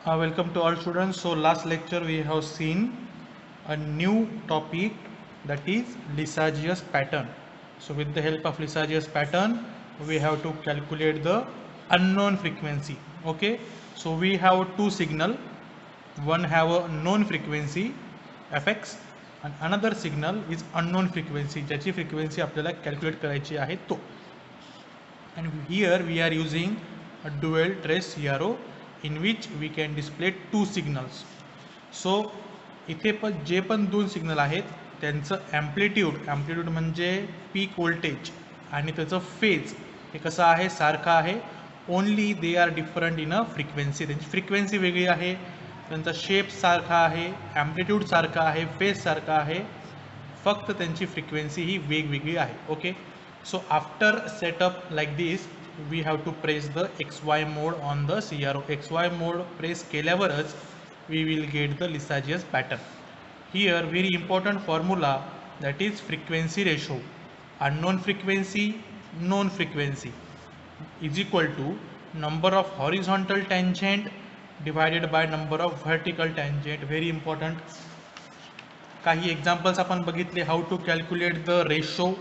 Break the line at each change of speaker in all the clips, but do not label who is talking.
Welcome to all students. So last lecture we have seen a new topic, that is Lissajous pattern. So with the help of Lissajous pattern we have to calculate the unknown frequency. Okay, so we have two signal, one have a known frequency fx and another signal is unknown frequency, ज्याची frequency आपल्याला calculate करायची आहे तो. And here we are using a dual trace CRO in which we can display two signals. So इथे पण जे पण दोन सिग्नल आहेत त्यांचं ॲम्प्लिट्यूड म्हणजे पीक व्होल्टेज आणि त्याचं फेज हे कसं आहे, सारखं आहे. Only they are different in a frequency. त्यांची फ्रिक्वेन्सी वेगळी आहे, त्यांचा शेप सारखा आहे, ॲम्प्लिट्यूड सारखा आहे, फेज सारखा आहे, फक्त त्यांची फ्रिक्वेन्सी ही वेगवेगळी आहे. Okay, so after setup like this we have to press the XY mode on the CRO. XY mode press केल्यावरच we will get the Lissajous pattern. Here very important formula, that is frequency ratio. Unknown frequency, known frequency is equal to number of horizontal tangent divided by number of vertical tangent. Very important. काही examples आपण बघितले, how to calculate the ratio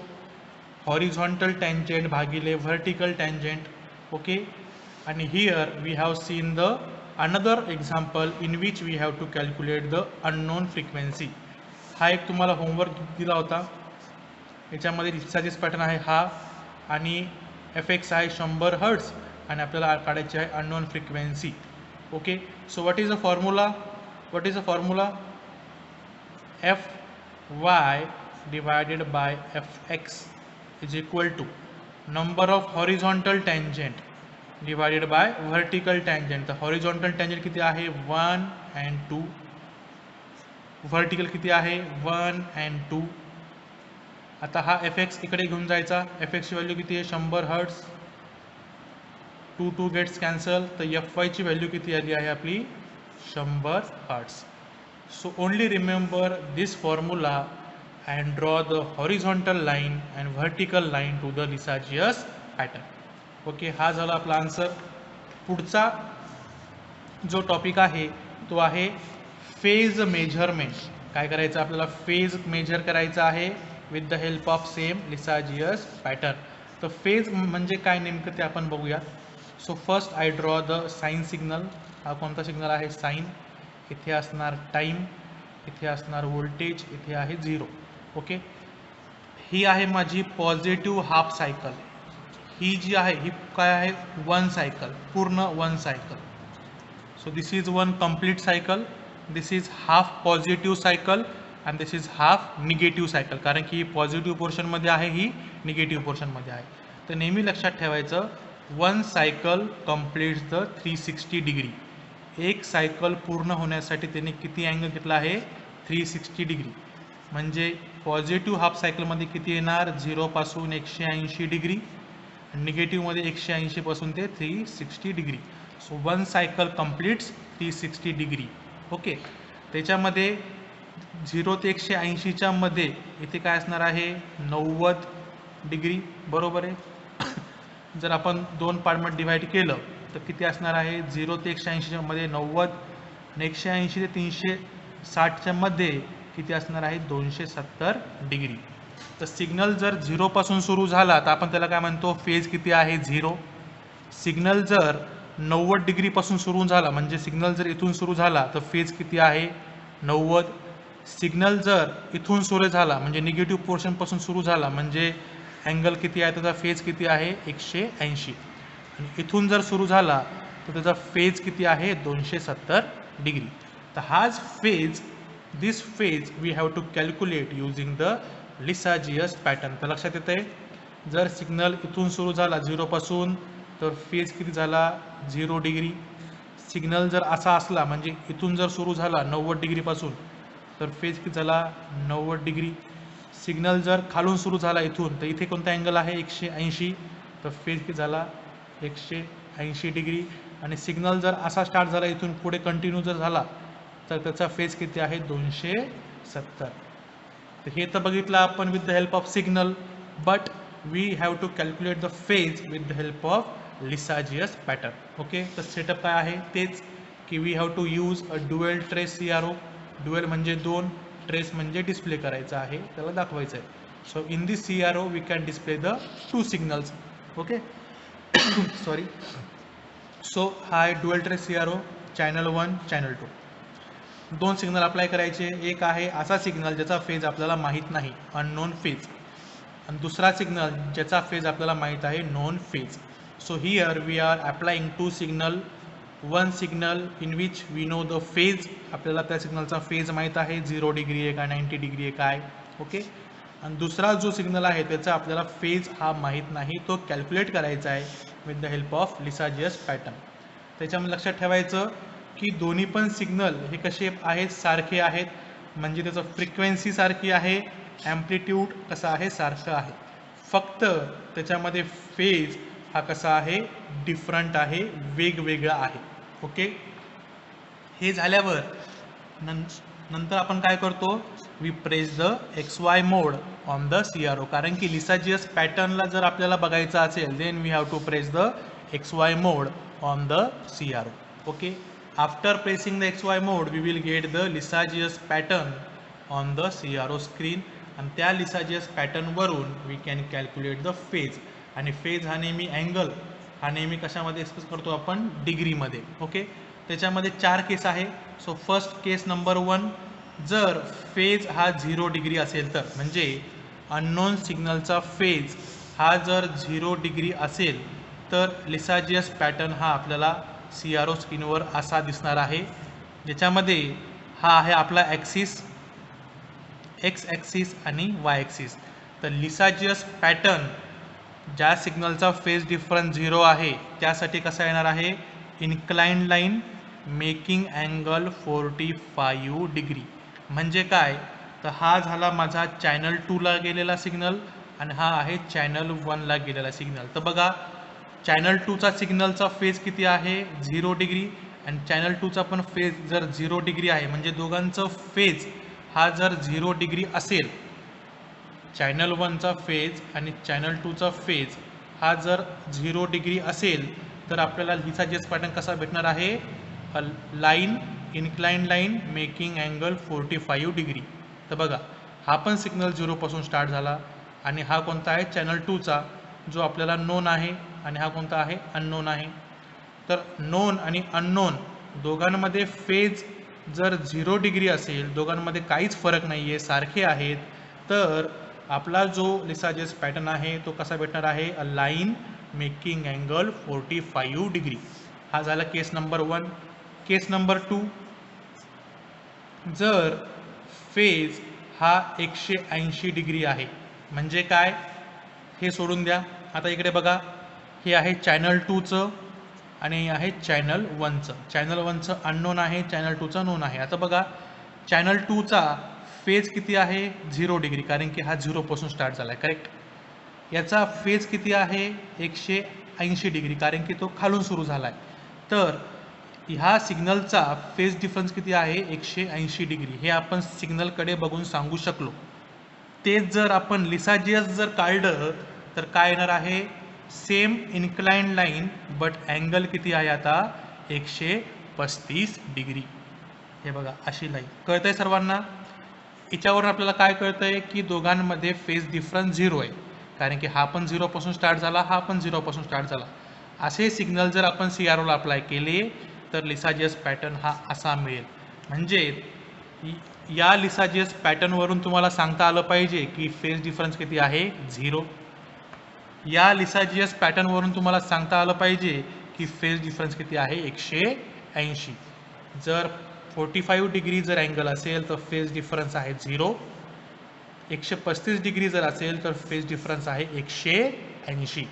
horizontal tangent भागिले vertical tangent. Okay, and here we have seen the another example in which we have to calculate the unknown frequency. हा एक तुम्हाला homework दिला होता, याच्यामध्ये लिसाजेस पॅटर्न आहे हा आणि fx आहे 100 हर्ट्ज आणि आपल्याला काढायची आहे unknown frequency. Okay, so what is the formula fy divided by fx is equal to number of horizontal tangent divided by vertical tangent. तर horizontal tangent किती आहे 1 and 2, vertical किती आहे 1 and 2. आता हा fx इकडे घेऊन जायचा, fx ची व्हॅल्यू किती आहे 100 हर्ट्ज, 2 गेट्स कॅन्सल, तर fy ची व्हॅल्यू किती आली आहे आपली 100 hertz. So only remember this formula and draw the horizontal line and vertical line to the Lissajous pattern. Okay, हा झाला आपला आन्सर. पुढचा जो टॉपिक आहे तो आहे फेज मेजरमेंट. काय करायचं आपल्याला, फेज मेजर करायचा आहे with the help of same Lissajous pattern. तर फेज म्हणजे काय नेमकं ते आपण बघूया. So first I draw the sine signal. हा कोणता सिग्नल आहे, साईन. इथे असणार टाइम, इथे असणार व्होल्टेज, इथे आहे 0. ओके, ही आहे माझी पॉझिटिव्ह हाफ सायकल. ही जी आहे ही काय आहे, 1 सायकल, पूर्ण 1 cycle. So this is 1 complete cycle, this is half positive cycle and this is half negative cycle. कारण की ही पॉझिटिव्ह पोर्शनमध्ये आहे, ही निगेटिव्ह पोर्शनमध्ये आहे. तर नेहमी लक्षात ठेवायचं 1 सायकल कम्प्लीट्स द 360 डिग्री. एक सायकल पूर्ण होण्यासाठी त्याने किती अँगल घेतला आहे, 360 डिग्री. म्हणजे पॉझिटिव्ह हाफ सायकलमध्ये किती येणार, 0 पासून 180 डिग्री, निगेटिव्हमध्ये 180 पासून ते 360 degree. So 1 cycle completes 360 degree. Okay, त्याच्यामध्ये 0 ते 180च्या मध्ये इथे काय असणार आहे 90 डिग्री. बरोबर आहे. जर आपण 2 पार्टमध्ये डिवाइड केलं तर किती असणार आहे, 0 ते 180च्या मध्ये 90 आणि 180 ते 360च्या मध्ये किती असणार आहे 270 डिग्री. तर सिग्नल जर 0 पासून सुरू झाला तर आपण त्याला काय म्हणतो, फेज किती आहे 0. सिग्नल जर 90 डिग्री पासून सुरू झाला, म्हणजे सिग्नल जर इथून सुरू झाला तर फेज किती आहे 90. सिग्नल जर इथून सुरू झाला म्हणजे निगेटिव्ह पोर्शन पासून सुरू झाला, म्हणजे अँगल किती आहे, त्याचा फेज किती आहे 180. आणि इथून जर सुरू झाला तर त्याचा फेज किती आहे 270 डिग्री. तर हाच phase, this phase we have to calculate using the Lissajous pattern. तर लक्षात येत आहे, जर सिग्नल इथून सुरू झाला 0 पासून तर फेज किती झाला 0 डिग्री. सिग्नल जर असा असला म्हणजे इथून जर सुरू झाला 90 डिग्री पासून तर फेज किती झाला 90 डिग्री. सिग्नल जर खालून सुरू झाला इथून, तर इथे कोणता अँगल आहे 180, तर फेज किती झाला 180 डिग्री. आणि सिग्नल जर असा स्टार्ट झाला इथून पुढे कंटिन्यू जर झाला तर त्याचा फेज किती आहे 270. तर हे तर बघितलं आपण with the help of signal, but we have to calculate the phase with the help of Lissajous pattern. Okay, तर सेटअप काय आहे तेच, की we have to use a dual trace CRO. Dual म्हणजे दोन, ट्रेस म्हणजे डिस्प्ले करायचं आहे, त्याला दाखवायचं आहे. So in this CRO we can display the two signals. Okay sorry. So हा आहे dual trace CRO, channel 1 channel 2. दोन सिग्नल अप्लाय करायचे. एक आहे असा सिग्नल ज्याचा फेज आपल्याला माहीत नाही, अननोन फेज, आणि दुसरा सिग्नल ज्याचा फेज आपल्याला माहीत आहे, known phase. So here we are applying two signal. One signal in which we know the phase, आपल्याला त्या सिग्नलचा फेज माहीत आहे, 0 डिग्री आहे काय 90 डिग्री आहे काय. ओके. आणि दुसरा जो सिग्नल आहे त्याचा आपल्याला फेज हा माहीत नाही, तो कॅल्क्युलेट करायचा आहे with the help of Lissajous pattern. त्याच्यामध्ये लक्षात ठेवायचं की दोन्ही पण सिग्नल हे कसे आहेत, सारखे आहेत, म्हणजे त्याचं फ्रिक्वेन्सी सारखी आहे, ॲम्प्लिट्यूड कसा आहे, सारखं आहे. फक्त त्याच्यामध्ये फेज हा कसा आहे, डिफरंट आहे, वेगवेगळा आहे. ओके. हे झाल्यावर नंतर आपण काय करतो, we press the XY mode on the CRO. कारण की लिसाजियस पॅटर्नला जर आपल्याला बघायचं असेल then we have to press the XY mode on the CRO. Okay. After pressing the XY mode we will get the Lissajous pattern on the CRO screen. आणि त्या Lissajous पॅटर्नवरून we can calculate the phase. आणि phase हा नेहमी angle हा नेहमी कशामध्ये express करतो आपण, डिग्रीमध्ये. ओके. त्याच्यामध्ये 4 केस आहे. सो फर्स्ट केस नंबर 1, जर फेज हा 0 डिग्री असेल तर, म्हणजे अननोन सिग्नलचा फेज हा जर 0 डिग्री असेल तर लिसाजियस पॅटर्न हा आपल्याला CRO स्क्रीनवर असा दिसणार आहे, ज्याच्यामध्ये हा आहे आपला ॲक्सिस, एक्स ॲक्सिस आणि वाय ॲक्सिस. तर लिसाजियस पॅटर्न ज्या सिग्नलचा फेज डिफरन्स 0 आहे त्यासाठी कसा येणार आहे, inclined line making angle 45 degree. म्हणजे काय, तर हा झाला माझा चॅनल 2ला गेलेला सिग्नल आणि हा आहे चॅनल 1ला गेलेला सिग्नल. तर बघा, चॅनल 2चा सिग्नलचा फेज किती आहे, 0 डिग्री, आणि चॅनल 2चा पण फेज जर 0 डिग्री आहे, म्हणजे दोघांचं फेज हा जर 0 डिग्री असेल, चॅनल 1चा फेज आणि चॅनल 2चा फेज हा जर 0 डिग्री असेल तर आपल्याला लिसाजियस पॅटर्न कसा भेटणार आहे, line, inclined line making angle 45 degree. तर बघा, हा पण सिग्नल 0 पासून स्टार्ट झाला आणि हा कोणता आहे, चॅनल 2चा, जो आपल्याला नोन आहे, आणि हा कोणता आहे, अननोन आहे. तर नोन आणि अननोन दोघांमध्ये फेज जर 0 डिग्री असेल, दोघांमध्ये काहीच फरक नाही आहे, सारखे आहेत, तर आपला जो लिसाजियस पॅटर्न आहे तो कसा भेटणार आहे, अ लाईन मेकिंग अँगल 45 डिग्री. हा झाला केस नंबर 1. केस नंबर 2, जर फेज हा 180 डिग्री आहे, म्हणजे काय, हे सोडून द्या. आता इकडे बघा, हे आहे चॅनल 2चं आणि हे आहे चॅनल 1चं. चॅनल 1चं अननोन आहे, चॅनल 2चा नोन आहे. आता बघा, चॅनल 2चा फेज किती आहे, 0 डिग्री, कारण की हा 0 पासून स्टार्ट झाला आहे, करेक्ट. याचा फेज किती आहे, 180 डिग्री, कारण की तो खालून सुरू झाला आहे. तर ह्या सिग्नलचा फेज डिफरन्स किती आहे, 180 डिग्री. हे आपण सिग्नलकडे बघून सांगू शकलो. तेच जर आपण लिसाजियस जर काढलं तर काय येणार आहे, same inclined line but angle किती आहे आता, 135 डिग्री. हे बघा, अशी लाईन. कळतंय सर्वांना. याच्यावरून आपल्याला काय कळतंय की दोघांमध्ये फेज डिफरन्स 0 आहे, कारण की हा पण 0 पासून स्टार्ट झाला, हा पण 0 पासून स्टार्ट झाला. असे सिग्नल जर आपण CROला अप्लाय केले तर लिसाजियस पॅटर्न हा असा मिळेल. म्हणजे या लिसाजियस पॅटर्नवरून तुम्हाला सांगता आलं पाहिजे की फेज डिफरन्स किती आहे, 0. या लिसाजियस पॅटर्नवरून तुम्हाला सांगता आलं पाहिजे की फेज डिफरन्स किती आहे, 180. जर 45 डिग्री जर अँगल असेल तर फेज डिफरन्स आहे 0. 135 डिग्री जर असेल तर फेज डिफरन्स आहे 180.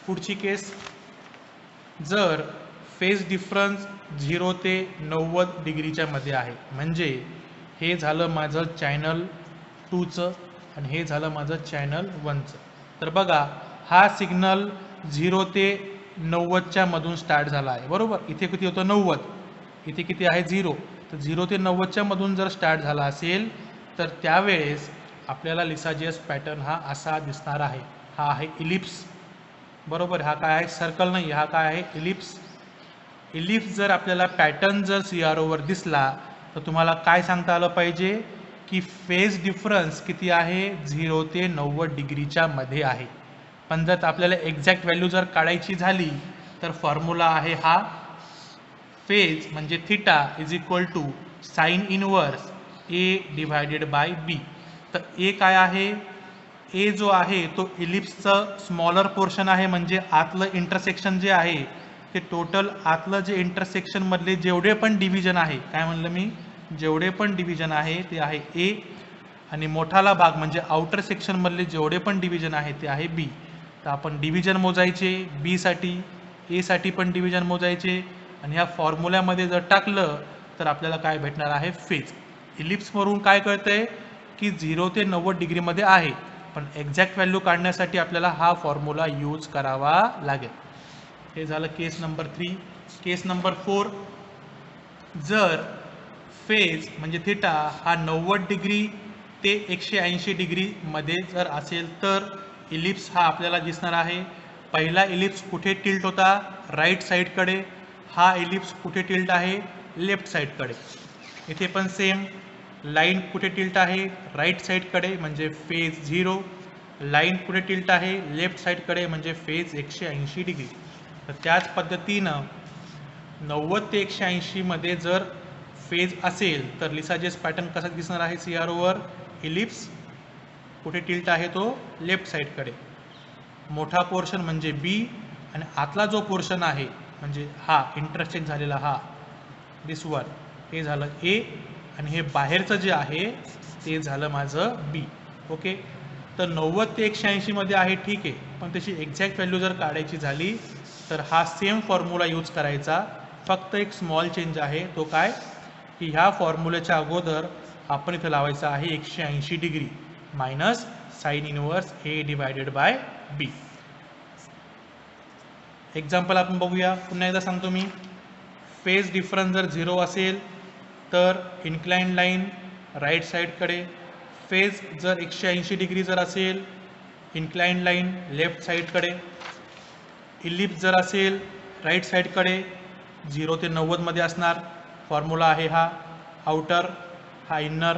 पुढची केस, जर फेज डिफरन्स 0 ते 90 डिग्रीच्या मध्ये आहे, म्हणजे हे झालं माझं चॅनल 2चं आणि हे झालं माझं चॅनल 1चं. तर बघा, हा सिग्नल 0 ते 90च्या मधून स्टार्ट झाला आहे, बरोबर. इथे किती होतं, 90, इथे किती आहे, 0. तर 0 ते 90च्या मधून जर स्टार्ट झाला असेल तर त्यावेळेस आपल्याला लिसाजियस पॅटर्न हा असा दिसणार आहे. हा आहे इलिप्स, बरोबर. हा काय आहे, सर्कल नाही, हा काय आहे, इलिप्स. इलिप्स जर आपल्याला पॅटर्न जर CROवर दिसला तर तुम्हाला काय सांगता आलं पाहिजे की फेज डिफरन्स किती आहे 0 ते 90 डिग्रीच्या मध्ये आहे. पण जर आपल्याला एक्झॅक्ट व्हॅल्यू जर काढायची झाली तर फॉर्म्युला आहे हा फेज म्हणजे theta is equal to sine inverse A divided by B. तर ए काय आहे, ए जो आहे तो इलिप्सचं स्मॉलर पोर्शन आहे, म्हणजे आतलं इंटरसेक्शन जे आहे ते टोटल आतलं जे इंटरसेक्शन मधले जेवढे पण डिव्हिजन आहे, काय म्हणलं मी, जेवढे पण डिव्हिजन आहे ते आहे ए, आणि मोठाला भाग म्हणजे आउटर सेक्शन मधले जेवढे पण डिव्हिजन आहे ते आहे बी. तर आपण डिव्हिजन मोजायचे बी साठी, ए साठी पण डिव्हिजन मोजायचे, आणि ह्या फॉर्म्युल्यामध्ये जर टाकलं तर आपल्याला काय भेटणार आहे फेज. इलिप्सवरून काय कळतंय की 0 ते 90 डिग्रीमध्ये आहे, पण एक्झॅक्ट व्हॅल्यू काढण्यासाठी आपल्याला हा फॉर्म्युला यूज करावा लागेल. हे झालं केस नंबर 3. केस नंबर 4, जर फेज म्हणजे थिटा हा 90 डिग्री ते 180 डिग्री मध्ये जर असेल तर इलिप्स हा आपल्याला दिसणार आहे. पहिला इलिप्स कुठे टिल्ट होता, राईट साईडकडे. हा इलिप्स कुठे टिल्ट आहे, लेफ्ट साईडकडे. इथे पण सेम, लाईन कुठे टिल्ट आहे, राईट साईडकडे म्हणजे फेज 0. लाईन कुठे टिल्ट आहे, लेफ्ट साईडकडे म्हणजे फेज 180 डिग्री. तर त्याच पद्धतीनं 90 ते 180 मध्ये जर फेज असेल तर लिसाजेस पॅटर्न कसा दिसणार आहे CROवर, इलिप्स कुठे टिल्ट आहे तो लेफ्ट साईडकडे. मोठा पोर्शन म्हणजे बी, आणि आतला जो पोर्शन आहे म्हणजे हा इंटरसेक्ट झालेला हा दिस वन, हे झालं ए, आणि हे बाहेरचं जे आहे ते झालं माझं बी. ओके, तर 90 ते 180 मध्ये आहे ठीक आहे, पण त्याची एक्झॅक्ट व्हॅल्यू जर काढायची झाली तर हा सेम फॉर्म्युला यूज करायचा. फक्त एक स्मॉल चेंज आहे, तो काय की ह्या फॉर्म्युल्याच्या अगोदर आपण इथे लावायचं आहे 180 degree minus sine inverse A divided by B. Example आपण बघूया, पुन्हा एकदा सांगतो मी. फेज डिफरन्स जर 0 असेल तर इन्क्लाइंड लाईन राईट साईडकडे. फेज जर 180 डिग्री जर असेल, इन्क्लाइंड लाईन लेफ्ट साईडकडे. इलिप्स जर असेल राईट साईडकडे, 0 ते 90 मध्ये असणार. फॉर्म्युला आहे हा आउटर, हा इन्नर.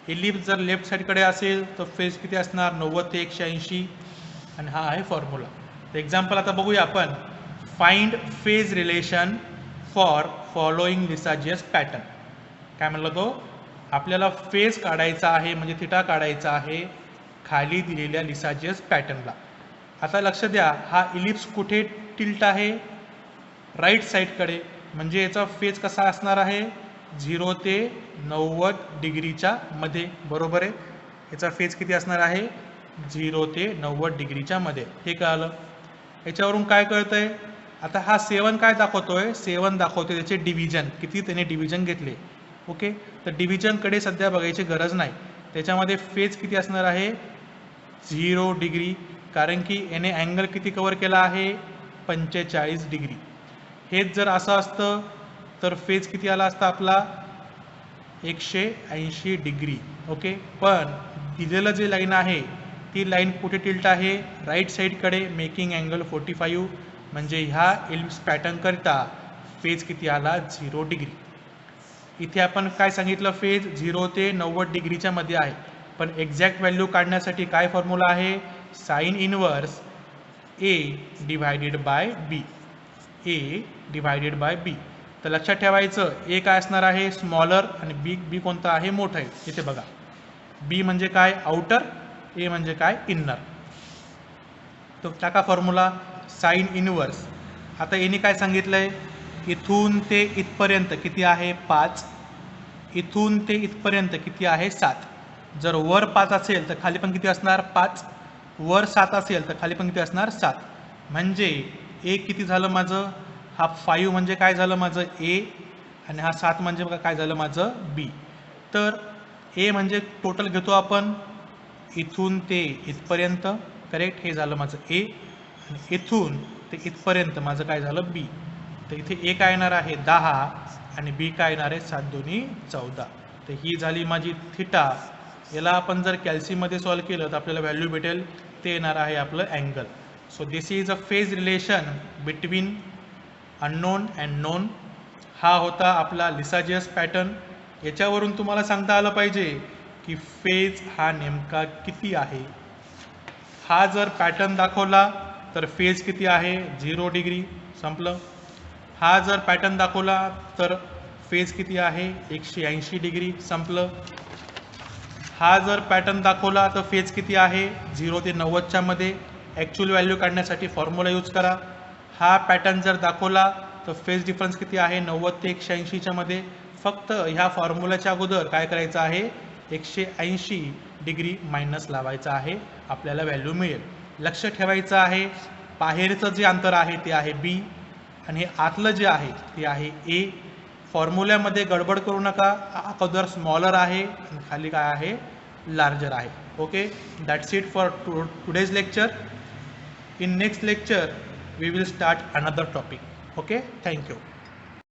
इलिप्स जर लेफ्ट साईडकडे असेल तर फेज किती असणार, 90 ते 180, आणि हा आहे फॉर्म्युला. तर एक्झाम्पल आता बघूया आपण. Find phase relation for following Lissajous pattern. काय म्हणलं तो, आपल्याला फेज काढायचा आहे म्हणजे थिटा काढायचा आहे खाली दिलेल्या लिसाजियस पॅटर्नला. आता लक्ष द्या, हा इलिप्स कुठे टिल्ट आहे, राईट साईडकडे, म्हणजे याचा फेज कसा असणार आहे 0 ते 90 डिग्रीच्या मध्ये. बरोबर आहे, याचा फेज किती असणार आहे 0 ते 90 डिग्रीच्या मध्ये. हे कळलं. याच्यावरून काय कळतंय, आता हा 7 काय दाखवतोय, 7 दाखवतोय त्याचे डिव्हिजन, किती त्याने डिव्हिजन घेतले. ओके, तर डिव्हिजनकडे सध्या बघायची गरज नाही. त्याच्यामध्ये फेज किती असणार आहे 0 डिग्री, कारण की याने अँगल किती कव्हर केला आहे 45 डिग्री. हेच जर असं असतं तर फेज किती आला असता आपला 180 डिग्री. ओके, पण दिलेलं जे लाईन आहे ती लाईन कुठे टिल्ट आहे, राईट साईडकडे, मेकिंग अँगल 45, म्हणजे ह्या इलिप्स पॅटर्न करता फेज किती आला 0 डिग्री. इथे आपण काय सांगितलं, फेज 0 ते 90 डिग्रीच्या मध्ये आहे, पण एक्झॅक्ट व्हॅल्यू काढण्यासाठी काय फॉर्म्युला आहे, sine inverse A divided by B. A divided by B. तर लक्षात ठेवायचं, ए काय असणार आहे स्मॉलर, आणि बी बी कोणता आहे मोठा आहे. इथे बघा, बी म्हणजे काय आउटर, ए म्हणजे काय इन्नर. तो टाका फॉर्म्युला साइन इनवर्स. आता याने काय सांगितलंय, इथून ते इथपर्यंत किती आहे 5, इथून ते इथपर्यंत किती आहे 7. जर वर 5 असेल तर खाली पण किती असणार 5, वर 7 असेल तर खाली पण किती असणार 7. म्हणजे ए किती झालं माझं, हा 5 म्हणजे काय झालं माझं ए, आणि हा 7 म्हणजे बघा काय झालं माझं बी. तर ए म्हणजे टोटल घेतो आपण इथून ते इथपर्यंत, करेक्ट, हे झालं माझं ए, आणि इथून ते इथपर्यंत माझं काय झालं बी. तर इथे ए काय येणार आहे 10, आणि बी काय येणार आहे 7 दोन्ही 14. तर ही झाली माझी थिटा. याला आपण जर कॅल्सीमध्ये सॉल्व केलं तर आपल्याला व्हॅल्यू भेटेल, ते येणार आहे आपलं angle. So this is a phase relation between unknown and non. हा होता आपला लिसाजियस पॅटर्न. याच्यावरून तुम्हाला सांगता आलं पाहिजे की फेज हा नेमका किती आहे. हा जर पॅटर्न दाखवला तर फेज किती आहे 0 डिग्री, संपलं. हा जर पॅटर्न दाखवला तर फेज किती आहे 180 डिग्री, संपलं. हा जर पॅटर्न दाखवला तर फेज किती आहे 0 ते 90च्या मध्ये. ॲक्च्युअल व्हॅल्यू काढण्यासाठी फॉर्म्युला यूज करा. हा पॅटर्न जर दाखवला तर फेज डिफरन्स किती आहे 90 ते 180च्या मध्ये. फक्त ह्या फॉर्म्युलाच्या अगोदर काय करायचं आहे 180 डिग्री मायनस लावायचं आहे, आपल्याला व्हॅल्यू मिळेल. लक्ष ठेवायचं आहे बाहेरचं जे अंतर आहे ते आहे बी आणि हे आतलं जे आहे ते आहे ए. फॉर्म्युल्यामध्ये गडबड करू नका, अगोदर स्मॉलर आहे आणि खाली काय आहे लार्जर आहे. Okay, that's it for today's lecture. In next lecture we will start another topic. Okay, thank you.